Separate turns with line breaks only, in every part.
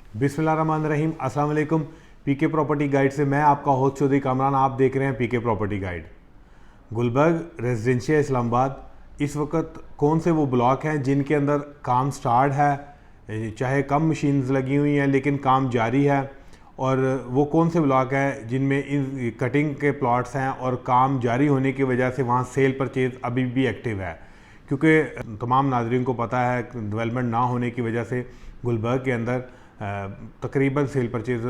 बिस्मिल्लाहिर्रहमानिर्रहीम, अस्सलाम वालेकुम। पीके प्रॉपर्टी गाइड से मैं आपका होस्ट चौधरी कामरान। आप देख रहे हैं PK property guide. Gulberg residential Islamabad, इस वक्त कौन से वो ब्लॉक हैं जिनके अंदर काम स्टार्ट है, चाहे कम मशीन्स लगी हुई हैं लेकिन काम जारी है, और वो कौन से ब्लॉक हैं जिनमें इन कटिंग के प्लॉट्स हैं और काम जारी होने की वजह से वहाँ सेल परचेज अभी भी एक्टिव है। क्योंकि तमाम नाज़रीन को पता है डेवलपमेंट ना होने की वजह से गुलबर्ग के अंदर तकरीबन सेल परचेज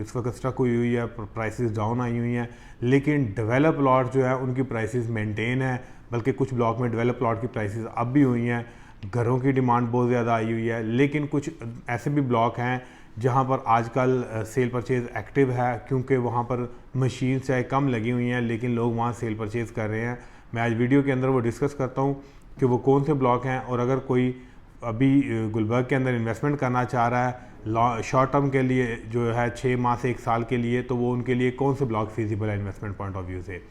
इस वक्त स्टक हुई है, प्राइसेस डाउन आई हुई हैं, लेकिन डेवलप प्लॉट जो है उनकी प्राइसेस मेंटेन है। बल्कि कुछ ब्लॉक में डेवलप प्लॉट की प्राइसेस अब भी हुई हैं। घरों की डिमांड बहुत ज़्यादा आई हुई है, लेकिन कुछ ऐसे भी ब्लॉक हैं जहां पर आजकल सेल परचेज़ एक्टिव है, क्योंकि वहां पर मशीन चाहे कम लगी हुई हैं लेकिन लोग वहां सेल परचेज़ कर रहे हैं। मैं आज वीडियो के अंदर वो डिस्कस करता हूं कि वो कौन से ब्लॉक हैं, और अगर कोई अभी गुलबर्ग के अंदर इन्वेस्टमेंट करना चाह रहा है शॉर्ट टर्म के लिए जो है 6 माह से 1 साल के लिए, तो वो उनके लिए कौन से ब्लॉक फिजिबल है इन्वेस्टमेंट पॉइंट ऑफ व्यू से।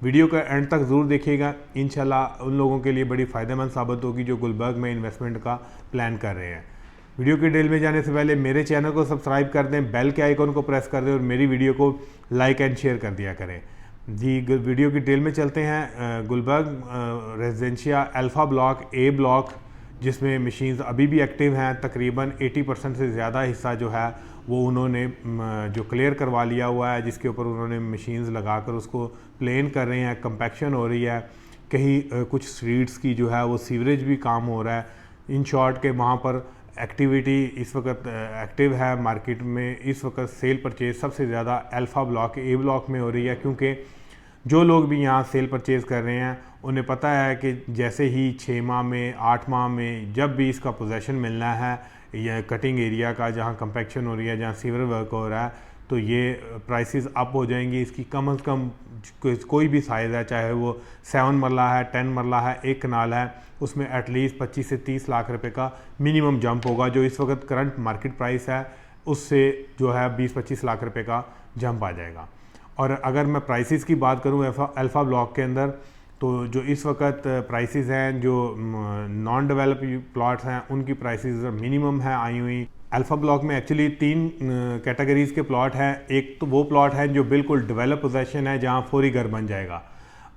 वीडियो का एंड तक ज़रूर देखिएगा, इंशाल्लाह उन लोगों के लिए बड़ी फ़ायदेमंद साबित होगी जो गुलबर्ग में इन्वेस्टमेंट का प्लान कर रहे हैं। वीडियो की डिटेल में जाने से पहले मेरे चैनल को सब्सक्राइब कर दें, बेल के आइकन को प्रेस कर दें और मेरी वीडियो को लाइक एंड शेयर कर दिया करें। जी, वीडियो की डिटेल में चलते हैं। Gulberg Residencia Alpha block A block, जिसमें मशीन्स अभी भी एक्टिव हैं, तकरीबन 80% से ज़्यादा हिस्सा जो है वो उन्होंने जो क्लियर करवा लिया हुआ है, जिसके ऊपर उन्होंने मशीन्स लगाकर उसको प्लेन कर रहे हैं, कंपैक्शन हो रही है। कहीं कुछ स्ट्रीट्स की जो है वो सीवरेज भी काम हो रहा है। इन शॉर्ट के वहाँ पर एक्टिविटी इस वक्त एक्टिव है मार्केट में। इस वक्त सेल परचेज सबसे ज़्यादा अल्फ़ा ब्लॉक ए ब्लॉक में हो रही है, क्योंकि जो लोग भी यहाँ सेल परचेज़ कर रहे हैं उन्हें पता है कि जैसे ही 6 माह में 8 माह में जब भी इसका पोजेसन मिलना है या कटिंग एरिया का जहाँ कंपैक्शन हो रही है, जहाँ सीवर वर्क हो रहा है, तो ये प्राइसेस अप हो जाएंगी। इसकी कम से कम कोई भी साइज़ है, चाहे वो 7 मरला है, 10 मरला है, 1 कनाल है, उसमें एटलीस्ट 25 से 30 लाख रुपए का मिनिमम जंप होगा। जो इस वक्त करंट मार्केट प्राइस है उससे जो है 20-25 लाख रुपए का जंप आ जाएगा। और अगर मैं प्राइसेस की बात करूं अल्फ़ा ब्लॉक के अंदर, तो जो इस वक्त प्राइसेस हैं जो नॉन डेवलप प्लॉट्स हैं उनकी प्राइसेस मिनिमम है आई हुई। अल्फ़ा ब्लॉक में एक्चुअली 3 कैटेगरीज़ के प्लॉट हैं। एक तो वो प्लॉट है जो बिल्कुल डेवलप पोजेसन है, जहां फौरी घर बन जाएगा,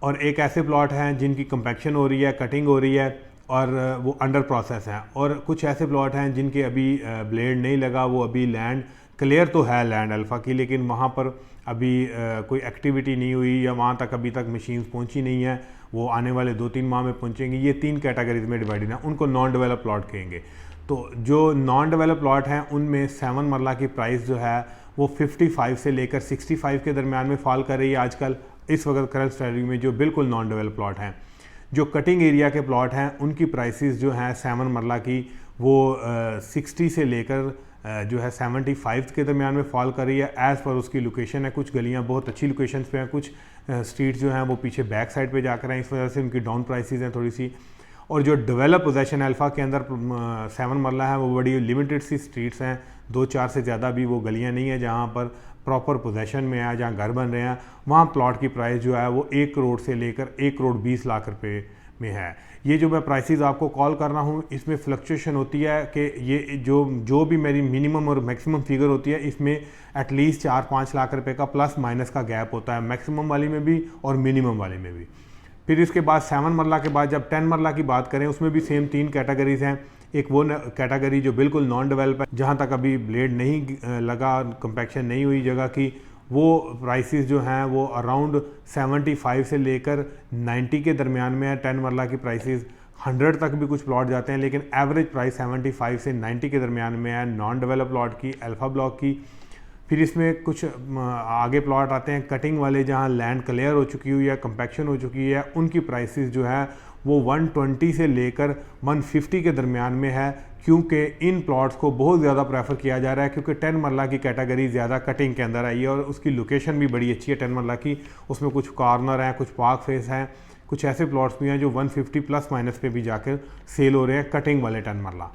और एक ऐसे प्लॉट हैं जिनकी कंपैक्शन हो रही है, कटिंग हो रही है और वो अंडर प्रोसेस हैं, और कुछ ऐसे प्लॉट हैं जिनके अभी ब्लेड नहीं लगा, वो अभी लैंड क्लियर तो है लैंड अल्फ़ा की, लेकिन वहाँ पर अभी कोई एक्टिविटी नहीं हुई या वहाँ तक अभी तक मशीन्स पहुँची नहीं है। वो आने वाले 2-3 माह में पहुँचेंगी। ये 3 कैटेगरीज में डिवाइडेड हैं, उनको नॉन डेवलप प्लॉट कहेंगे। तो जो नॉन डेवलप प्लॉट हैं उनमें 7 मरला की प्राइस जो है वो 55 से लेकर 65 के दरमियान में फॉल कर रही है आजकल इस वक्त करंट स्टैंडर्ड में, जो बिल्कुल नॉन डेवलप प्लॉट हैं। जो कटिंग एरिया के प्लॉट हैं उनकी प्राइसेस जो हैं 7 मरला की वो 60 से लेकर जो है 75 के दरमियान में फॉल कर रही है। एज़ पर उसकी लोकेशन है, कुछ गलियां बहुत अच्छी लोकेशन पे हैं, कुछ स्ट्रीट्स जो हैं वो पीछे बैक साइड पे जाकर हैं, इस वजह से उनकी डाउन प्राइसेस हैं थोड़ी सी। और जो डेवलप पोजेसन अल्फ़ा के अंदर 7 मरला है वो बड़ी लिमिटेड सी स्ट्रीट्स हैं, 2-4 से ज़्यादा भी वो गलियाँ नहीं हैं जहाँ पर प्रॉपर पोजेसन में है, जहाँ घर बन रहे हैं। वहाँ प्लॉट की प्राइस जो है वो 1 करोड़ से लेकर 1 करोड़ 20 लाख रुपए में है। ये जो मैं प्राइसेस आपको कॉल कर रहा हूँ इसमें फ्लक्चुएशन होती है कि ये जो भी मेरी मिनिमम और मैक्सिमम फिगर होती है इसमें एटलीस्ट 4-5 लाख रुपए का प्लस माइनस का गैप होता है, मैक्सिमम वाली में भी और मिनिमम वाली में भी। फिर इसके बाद 7 मरला के बाद जब 10 मरला की बात करें, उसमें भी सेम 3 कैटेगरीज हैं। एक वो कैटेगरी जो बिल्कुल नॉन डेवलप है, जहाँ तक अभी ब्लेड नहीं लगा, कंपैक्शन नहीं हुई जगह की, वो प्राइसेस जो हैं वो अराउंड 75 से लेकर 90 के दरमियान में है। 10 मरला की प्राइसेस 100 तक भी कुछ प्लॉट जाते हैं, लेकिन एवरेज प्राइस 75 से 90 के दरमियान में है नॉन डेवलप प्लॉट की, अल्फ़ा ब्लॉक की। फिर इसमें कुछ आगे प्लॉट आते हैं कटिंग वाले, जहां लैंड क्लियर हो चुकी हुई है, कंपैक्शन हो चुकी है, उनकी प्राइसेस जो है वो 120 से लेकर 150 के दरमियान में है, क्योंकि इन प्लॉट्स को बहुत ज़्यादा प्रेफर किया जा रहा है, क्योंकि 10 मरला की कैटेगरी ज़्यादा कटिंग के अंदर आई है और उसकी लोकेशन भी बड़ी अच्छी है 10 मरला की। उसमें कुछ कॉर्नर हैं, कुछ पार्क फेस हैं, कुछ ऐसे प्लॉट्स भी हैं जो 150 प्लस माइनस पे भी जाकर सेल हो रहे हैं कटिंग वाले 10 मरला।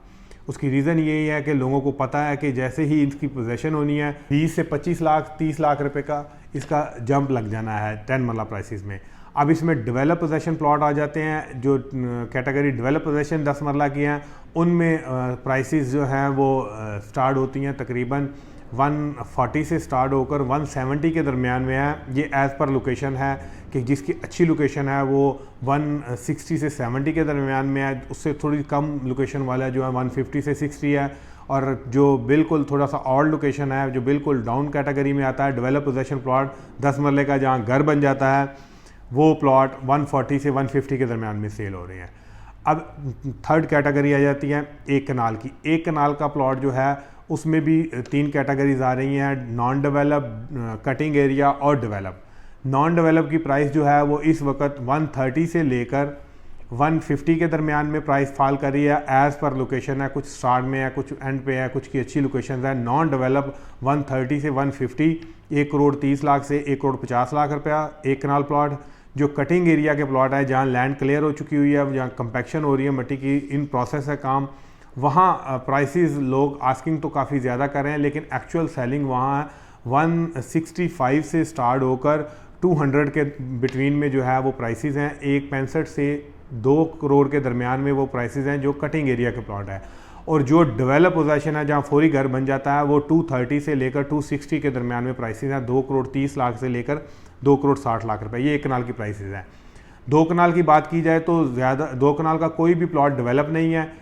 उसकी रीज़न यही है कि लोगों को पता है कि जैसे ही इसकी पोजेसन होनी है 20 से 25 लाख 30 लाख रुपए का इसका जंप लग जाना है 10 मरला प्राइसेस में। अब इसमें डेवलप पोजेशन प्लॉट आ जाते हैं। जो कैटेगरी डेवलप पोजेशन 10 मरला की हैं उनमें प्राइसेस जो हैं वो स्टार्ट होती हैं तकरीबन 140 से स्टार्ट होकर 170 के दरमियान में है। ये एज़ पर लोकेशन है कि जिसकी अच्छी लोकेशन है वो 160 से 70 के दरमियान में है, उससे थोड़ी कम लोकेशन वाला जो है 150 से 60 है, और जो बिल्कुल थोड़ा सा और लोकेशन है जो बिल्कुल डाउन कैटेगरी में आता है डेवलप पोजेशन प्लॉट 10 मरले का जहाँ घर बन जाता है, वो प्लॉट 140 से 150 के दरमियान में सेल हो रहे हैं। अब थर्ड कैटेगरी आ जाती है एक कनाल की। एक कनाल का प्लॉट जो है उसमें भी 3 कैटेगरीज आ रही हैं, नॉन डेवलप, कटिंग एरिया और डेवलप। नॉन डेवलप की प्राइस जो है वो इस वक्त 130 से लेकर 150 के दरमियान में प्राइस फॉल कर रही है। एज़ पर लोकेशन है, कुछ स्टार्ट में है, कुछ एंड पे है, कुछ की अच्छी लोकेशन है। नॉन डेवलप 130 से 150, 1 करोड़ 30 लाख से 1 करोड़ 50 लाख रुपया एक कनाल प्लॉट। जो कटिंग एरिया के प्लॉट है जहाँ लैंड क्लियर हो चुकी हुई है, जहाँ कंपैक्शन हो रही है मट्टी की, इन प्रोसेस है काम, वहाँ प्राइसेस लोग आस्किंग तो काफ़ी ज़्यादा कर रहे हैं, लेकिन एक्चुअल सेलिंग वहाँ 165 से स्टार्ट होकर 200 के बिटवीन में जो है वो प्राइसेस हैं। 165 से 2 करोड़ के दरमियान में वो प्राइसेस हैं जो कटिंग एरिया के प्लॉट है। और जो डेवलप पोजीशन है जहाँ फौरी घर बन जाता है वो 230 से लेकर 260 के दरमियान में प्राइसेस हैं। 2 करोड़ 30 लाख से लेकर 2 करोड़ 60 लाख रुपए, ये एक कनाल की प्राइसेस हैं। 2 कनाल की बात की जाए तो ज़्यादा 2 कनाल का कोई भी प्लॉट डेवलप नहीं है।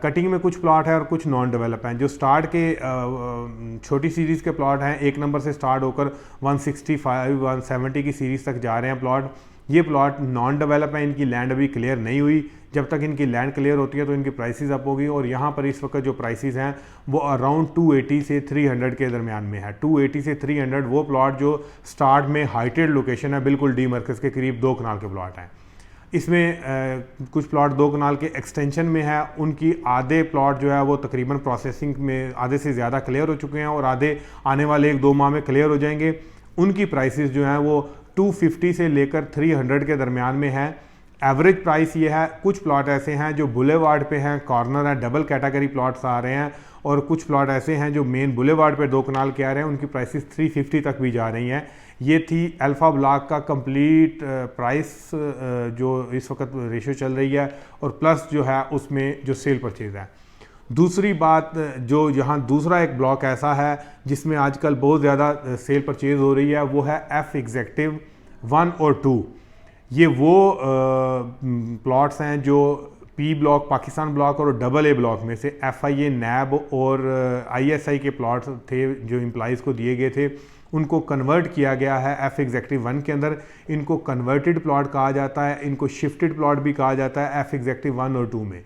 कटिंग में कुछ प्लॉट है और कुछ नॉन डेवलप हैं। जो स्टार्ट के छोटी सीरीज़ के प्लॉट हैं 1 नंबर से स्टार्ट होकर 165 170 की सीरीज़ तक जा रहे हैं प्लॉट। ये प्लॉट नॉन डेवलप है, इनकी लैंड अभी क्लियर नहीं हुई। जब तक इनकी लैंड क्लियर होती है तो इनकी प्राइसेस अप होगी। और यहाँ पर इस वक्त जो प्राइसेस हैं वो अराउंड 280 से 300 के दरमियान में है। 280 से 300 वो प्लॉट जो स्टार्ट में हाइटेड लोकेशन है, बिल्कुल डी मर्कज़ के करीब 2 कनाल के प्लॉट हैं। इसमें कुछ प्लॉट 2 कनाल के एक्सटेंशन में है, उनकी आधे प्लॉट जो है वो तकरीबन प्रोसेसिंग में आधे से ज़्यादा क्लियर हो चुके हैं और आधे आने वाले 1-2 माह में क्लियर हो जाएंगे। उनकी प्राइसेस जो हैं वो 250 से लेकर 300 के दरमियान में है। एवरेज प्राइस ये है। कुछ प्लॉट ऐसे हैं जो बुलेवार्ड पे हैं, कॉर्नर है, डबल कैटेगरी प्लॉट्स आ रहे हैं, और कुछ प्लॉट ऐसे हैं जो मेन बुलेवार्ड पे 2 कनाल के आ रहे हैं, उनकी प्राइसेस 350 तक भी जा रही हैं। ये थी अल्फ़ा ब्लॉक का कंप्लीट प्राइस जो इस वक्त रेशियो चल रही है, और प्लस जो है उसमें जो सेल परचेज़ है। दूसरी बात जो यहाँ दूसरा एक ब्लॉक ऐसा है जिसमें आजकल बहुत ज़्यादा सेल परचेज़ हो रही है, वो है एफ एग्जेक्टिव 1 और 2। ये वो प्लॉट्स हैं जो पी ब्लॉक, पाकिस्तान ब्लॉक और AA ब्लॉक में से FIA, NAB और ISI के प्लॉट्स थे जो एम्प्लॉइज़ को दिए गए थे, उनको कन्वर्ट किया गया है एफ एग्जेक्टिव 1 के अंदर। इनको कन्वर्टेड प्लॉट कहा जाता है, इनको शिफ्टेड प्लॉट भी कहा जाता है एफ एग्जेक्टिव 1 और 2 में।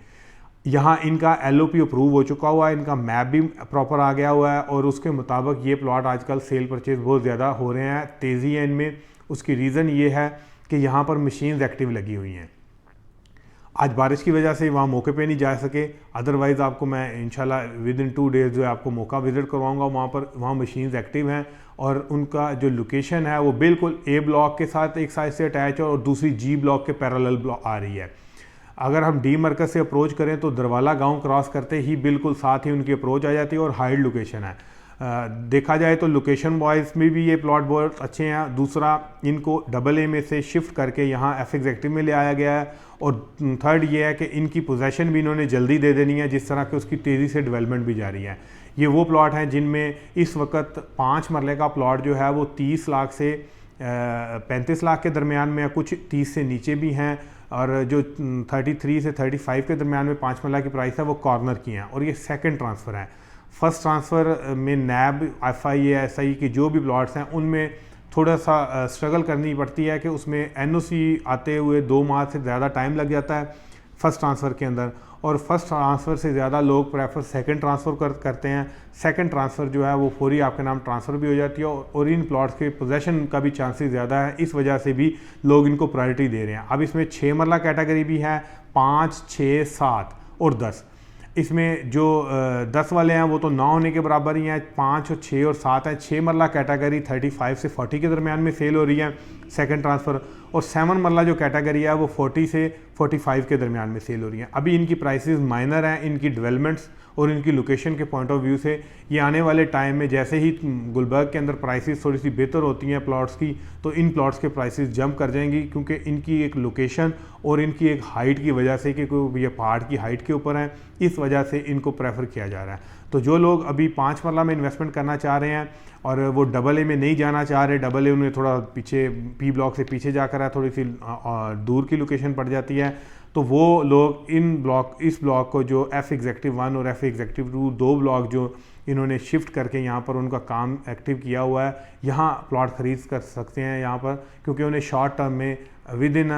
यहाँ इनका LOP अप्रूव हो चुका हुआ है, इनका मैप भी प्रॉपर आ गया हुआ है, और उसके मुताबिक ये प्लॉट आजकल सेल परचेज बहुत ज़्यादा हो रहे हैं, तेज़ी है इनमें। उसकी रीज़न ये है कि यहाँ पर मशीन्स एक्टिव लगी हुई हैं। आज बारिश की वजह से वहाँ मौके पे नहीं जा सके, अदरवाइज़ आपको मैं इंशाल्लाह विदिन 2 डेज़ जो है आपको मौका विज़िट करवाऊँगा वहाँ पर। वहाँ मशीन्स एक्टिव हैं और उनका जो लोकेशन है वो बिल्कुल A ब्लॉक के साथ एक साइड से अटैच है और दूसरी G ब्लॉक के पैरेलल ब्लॉक आ रही है। अगर हम डी मरकज़ से अप्रोच करें तो दरवाला गांव क्रॉस करते ही बिल्कुल साथ ही उनकी अप्रोच आ जाती है और हाइड लोकेशन है। देखा जाए तो लोकेशन वाइज में भी ये प्लॉट बहुत अच्छे हैं। दूसरा, इनको AA में से शिफ्ट करके यहाँ एफ एग्जेक्टिव में ले आया गया है, और थर्ड ये है कि इनकी पोजेसन भी इन्होंने जल्दी दे देनी है, जिस तरह के उसकी तेज़ी से डेवलपमेंट भी जारी है। ये वो प्लॉट हैं जिनमें इस वक्त 5 मरले का प्लॉट जो है वो 30 लाख से 35 लाख के दरमियान में, कुछ 30 से नीचे भी हैं, और जो 33 से 35 के दरमियान में 5 मरला की प्राइस है वो कॉर्नर की हैं। और ये सेकंड ट्रांसफ़र है। फर्स्ट ट्रांसफ़र में NAB, FIA, SI के जो भी प्लॉट्स हैं उनमें थोड़ा सा स्ट्रगल करनी पड़ती है कि उसमें NOC आते हुए 2 माह से ज़्यादा टाइम लग जाता है फ़र्स्ट ट्रांसफ़र के अंदर, और फर्स्ट ट्रांसफ़र से ज़्यादा लोग प्रेफर सेकंड ट्रांसफ़र करते हैं। सेकंड ट्रांसफ़र जो है वो फौरी आपके नाम ट्रांसफ़र भी हो जाती है, और इन प्लॉट्स के पोजेसन का भी चांसेस ज़्यादा है, इस वजह से भी लोग इनको प्रायोरिटी दे रहे हैं। अब इसमें 6 मरला कैटेगरी भी है, 5, 6, 7 और 10। इसमें जो 10 वाले हैं वो तो 9 होने के बराबर ही हैं, 5 और 6 और 7 हैं। 6 मरला कैटेगरी 35 से 40 के दरमियान में सेल हो रही है सेकंड ट्रांसफ़र, और 7 मरला जो कैटेगरी है वो 40 से 45 के दरमियान में सेल हो रही है। अभी इनकी प्राइसेस माइनर हैं, इनकी डेवलपमेंट्स और इनकी लोकेशन के पॉइंट ऑफ व्यू से ये आने वाले टाइम में जैसे ही गुलबर्ग के अंदर प्राइसेस थोड़ी सी बेहतर होती हैं प्लॉट्स की, तो इन प्लॉट्स के प्राइसेस जंप कर जाएंगी, क्योंकि इनकी एक लोकेशन और इनकी एक हाइट की वजह से कि ये पहाड़ की हाइट के ऊपर हैं, इस वजह से इनको प्रेफर किया जा रहा है। तो जो लोग अभी 5 मरला में इन्वेस्टमेंट करना चाह रहे हैं और वो डबल ए में नहीं जाना चाह रहे, डबल ए उन्हें थोड़ा पीछे पी ब्लॉक से पीछे जाकर है, थोड़ी सी दूर की लोकेशन पड़ जाती है, तो वो लोग इस ब्लॉक को जो एफ एग्जेक्टिव 1 और एफ एग्जेक्टिव 2 दो ब्लॉक जो इन्होंने शिफ्ट करके यहाँ पर उनका काम एक्टिव किया हुआ है, यहाँ प्लॉट खरीद कर सकते हैं यहाँ पर, क्योंकि उन्हें शॉर्ट टर्म में विद इन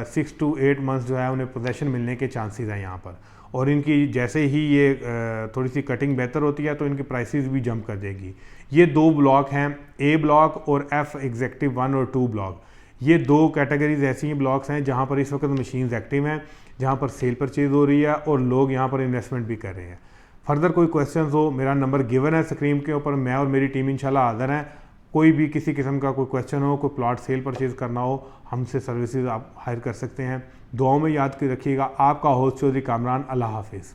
6 to 8 मंथ्स जो है उन्हें पोजेसन मिलने के चांसेस हैं यहाँ पर। और इनकी जैसे ही ये थोड़ी सी कटिंग बेहतर होती है तो इनकी प्राइसेस भी जंप कर देगी। ये दो ब्लॉक हैं, ए ब्लॉक और एफ एग्जेक्टिव 1 और 2 ब्लॉक। ये दो कैटेगरीज ऐसी हैं ब्लॉक्स हैं जहाँ पर इस वक्त मशीन्स एक्टिव हैं, जहाँ पर सेल परचेज हो रही है और लोग यहाँ पर इन्वेस्टमेंट भी कर रहे हैं। फर्दर कोई क्वेश्चन हो, मेरा नंबर गिवन है स्क्रीन के ऊपर, मैं और मेरी टीम इंशाल्लाह हाज़िर हैं। कोई भी किसी किस्म का कोई क्वेश्चन हो, कोई प्लॉट सेल परचेज करना हो, हमसे सर्विसेज आप हायर कर सकते हैं। दुआओं में याद कर रखिएगा। आपका होस्ट चौधरी कामरान। अल्लाह हाफिज़।